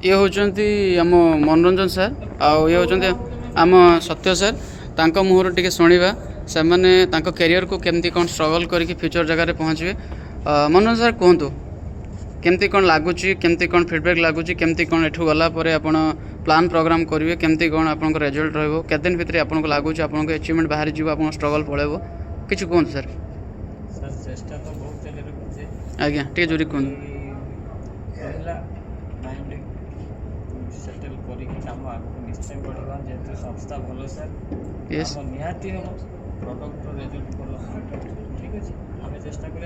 ये होचंती आम मनोरंजन सर ये होचंती आम सत्य सर तांको मुहर टिके शुणा से मैंने कैरियर को केमती कौन स्ट्रगल करके फ्यूचर जगह पहुँचे। मनोरंजन सर कहतु केमती कौन लगुच केमती कौन फीडबैक लगुच केमती कौन एठू गला आपण प्लान प्रोग्राम करेंगे केमती कौन आपन रिजल्ट रही केदिन भितर आपको लगुच आपन अचीवमेंट बाहर जीव आप स्ट्रगल पड़ेब कि कहतु सर। चेष्टा तो बहुत चली रखुचे आज्ञा टे जोरी कहतु माइंड सेटल करिक काम आगु निश्चय बढ़िबा जेतु संस्था भलो सर यस हम निहाती हम प्रोडक्ट रिजल्ट भलो ठीक अछि हमें चेष्टा करे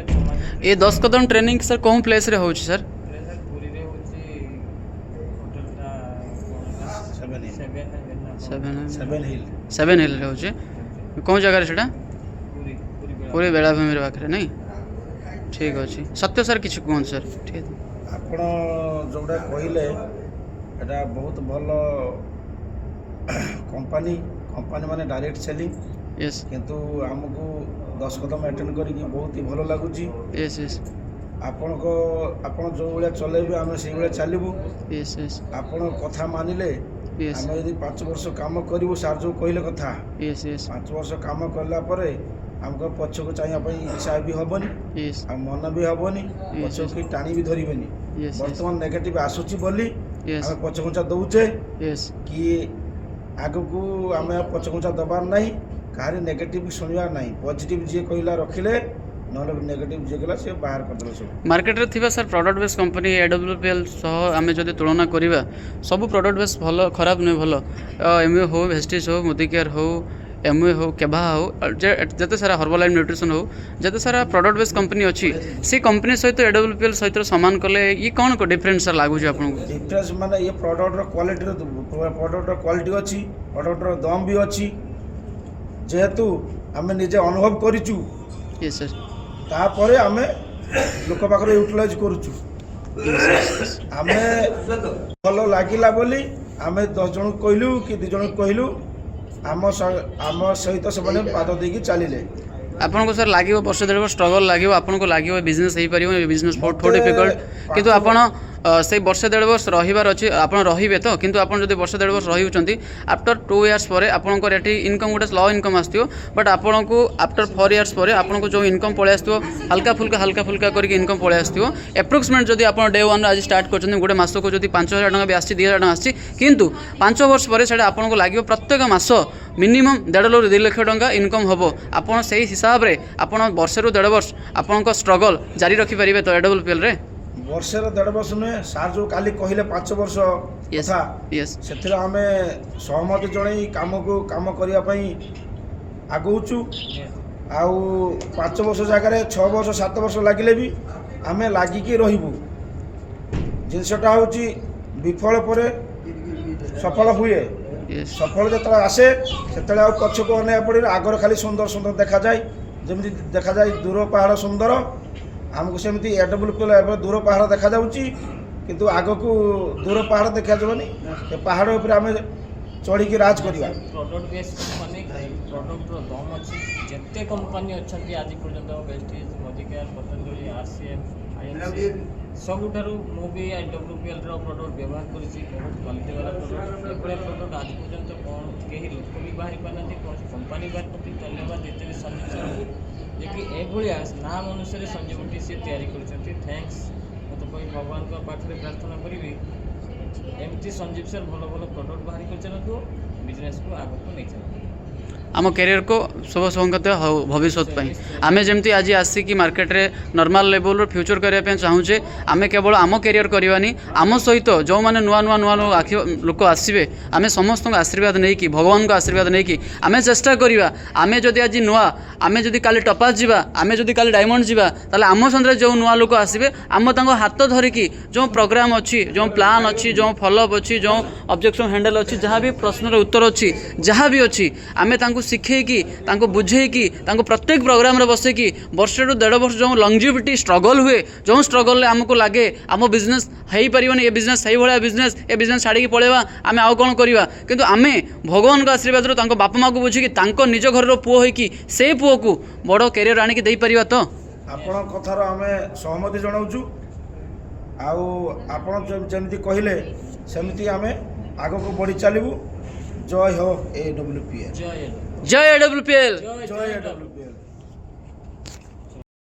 ये 10 कदम ट्रेनिंग सर कौन प्लेस रे होची सर सर पूरी रे होची होटल टा 7 हिल रे होची कौन जगह रे सेटा पूरी बेलाभूमि पाखे नहीं ठीक अच्छे सत्य सर किसी कहते सर ठीक ଆପଣ ଯେଉଁଟା କହିଲେ ଏଇଟା ବହୁତ ଭଲ କମ୍ପାନୀ ମାନେ ଡାଇରେକ୍ଟ ସେଲିଂ यस କିନ୍ତୁ ଆମକୁ 10 କଦମ ଆଟେଣ୍ଡ କରିକି ବହୁତ ହି ଭଲ ଲାଗୁଛି। यस यस ଆପଣ ଯେଉଁ ଭଳିଆ ଚଲେଇବେ ଆମେ ସେଇଭଳିଆ ଚାଲିବୁ। यस यस ଆପଣ କଥା ମାନିଲେ यस ଆମେ ଯଦି 5 ବର୍ଷ କାମ କରିବୁ ସାର୍ ଯେଉଁ କହିଲେ କଥା यस यस 5 ବର୍ଷ କାମ କଲା ପରେ ଆମକୁ ପଛକୁ ଚାହିଁବା ପାଇଁ ଇଚ୍ଛା ବି ହେବନି यस ଆଉ ମନ ବି ହେବନି ପଛକୁ କେହି ଟାଣି ବି ଧରିବେନି। यस ବର୍ତ୍ତମାନ ନେଗେଟିଭ ଆସୁଛି ବୋଲି यस ଆମେ ପଛଘୁଞ୍ଚା ଦେଉଛେ यस କି ଆଗକୁ ଆମେ ପଛଘୁଞ୍ଚା ଦେବାର ନାହିଁ କାହାରି ନେଗେଟିଭ ଶୁଣିବାର ନାହିଁ ପଜିଟିଭ ଯିଏ କହିଲା ରଖିଲେ ନହେଲେ ନେଗେଟିଭ ଯିଏ କହିଲା ସେ ବାହାର କରିଦେଲେ ସବୁ। मार्केट रे थिबा sir product base company AWPL सह आमे जदि तुलना करिबा सब प्रोडक्ट बेस भलो खराब नै भलो एमवे हो वेस्टिज हो मोदी केयर हो एमवे हो केभा हो जते सारा हर्बलाइफ न्यूट्रिशन हो जते सारा प्रोडक्ट बेस कंपनी अच्छी से कंपनी सहित एडब्ल्यूपीएल सहित सामान कले ये कौन को डिफरेंस सर लागु छ आपन को डिफरेंस माने ये प्रोडक्ट रो क्वालिटी अच्छी प्रोडक्ट रो दाम भी अच्छी जेहेतु आमे निजे अनुभव करिचु यस सर तापरे आमे लोक पाखरे यूटिलाइज करूचु आमे भलो लागिला बोली आमे 10 जन कहलु कि 2 जन कहलु आम सहित से पाद देकी चलिले आपन को सर लागिवो वर्ष डेढ़ वर्ष स्ट्रगल लागिवो आपन को लागिवो बिजनेस हेई परिवो बिजनेस बहुत डिफिकल्ट किंतु आपन से वर्ष डेढ़ वर्ष रहिबार अछि आपन रहिबे तो किंतु आपन जदि वर्ष डेढ़ वर्ष रहिउचंती आफ्टर 2 इयर्स परे आपन को रेटी income Gute low income आस्तियो but आपन को आफ्टर 4 इयर्स परे आपन को जो इनकम पळे आस्तियो हल्का फुल्का करके इनकम पळे आस्तियो अप्रोक्सीमेट जदि आपन डे 1 आज स्टार्ट करचंती गुटे मास को जदि 5000 टका भी आछि 2000 टका आछि किंतु 5 वर्ष परे सेटा आपन को लागिवो प्रत्येक मास मिनिमम 1.5 2 लाख टका इनकम हबो आपन सही हिसाब रे आपन वर्ष रु 1.5 वर्ष आपन को स्ट्रगल जारी रखि परिबे तो एडब्ल्यूपीएल रे वर्षे 1.5 वर्ष नुहे सार जो काली कहले 5 वर्ष यस कथा यस से आमे सहमति जन काम करने आगौचु आउ 5 वर्ष जगह 6 वर्ष 7 वर्ष लगिले भी आमे लागिकी रहिबु जिनसटा होची विफल परे सफल हुए सफल जो आसे से पक्ष को अने पड़े आगर खाली सुंदर सुंदर देखा जाए जमी देखा जाए दूर पहाड़ सुंदर आमको सेमती एडब्ल्यूपीएल दूर पहाड़ देखा जाउची किंतु आग को दूर पहाड़ देखा जाबनी पहाड़ ऊपर आम चढ़ी की राज करवा प्रोडक्ट बेस कंपनी प्रोडक्ट रो दाम अछि जत्ते कंपनी अछंती आज पर्यंत वेस्टेज मोदिकेयर पतंजलि आरसीएम आईएनसी सबुठारु मु भी एडब्ल्यूपीएल रो प्रोडक्ट व्यवहार करिछि बहुत क्वालिटी वाला प्रोडक्ट एपड़े प्रोडक्ट आज पर्यंत कोन केही लोक भी बाहरी पानती कोन कंपनी बाहर प्रति धन्यवाद देते संजीव सर जे कि एभलिया नाम अनुसार संजीवटी से तैयारी करछंती थैंक्स मत कोई भगवान को पाखरे प्रार्थना करिवि एमती संजीव सर भलो भलो प्रोडक्ट बाहरी कर चलतु बिजनेस को आगु को नहीं चलतु आम कैरियर को शुभ संगत भविष्य आमे जमती आज आसिकी मार्केट रे नॉर्मल लेवल रो फ्यूचर करने चाहूचे आमे केवल आम कैरियर करवानी आम सहित जो मैंने नुआ नुआ नुआ नुआ लोक आसवे आमे समस्त आशीर्वाद नहीं कि भगवान को आशीर्वाद नहीं कि आमे चेष्टा करवा आमे जदि आज नुआ आमे जदि काली टपास जीवा आमे जदि काली डायमंड जीवा ताले आम संगे जो नुआ लोक आसवे आम तांको हाथ धरिकी जो प्रोग्राम अच्छी जो प्लान अच्छी जो फॉलोअप अच्छी जो ऑब्जेक्शन हैंडल अच्छी जहाँ भी प्रश्नर उत्तर अच्छी जहाँ भी अच्छी आमे तांको शिखेकी तांको बुझेकी तांको प्रत्येक प्रोग्राम रे बसेकी वर्ष रु 1.5 वर्ष जो लंगजिविटी स्ट्रगल हुए जो स्ट्रगल रे हमको लगे आम बिजनेस हेई परिबनी ए बिजनेस सही भलिया बिजनेस ए बिजनेस छाड़ी पळेबा आमे आउ कोन करबा किंतु आमे भगवान को आशीर्वाद रो तांको बापा माँ को बुझिकी तांको निज घर रो पुओ होईकी से पुओ को बड़ कैरियर आनी की देई परिबा तो आपण कथार आमे सहमति जणाउछु ଆଉ ଆପଣ ଯେମିତି କହିଲେ ସେମିତି ଆମେ ଆଗକୁ ବଢ଼ି ଚାଲିବୁ। ଜୟ ହୋ AWPL। ଜୟ ଜୟ AWPL। ଜୟ ଜୟ AWPL।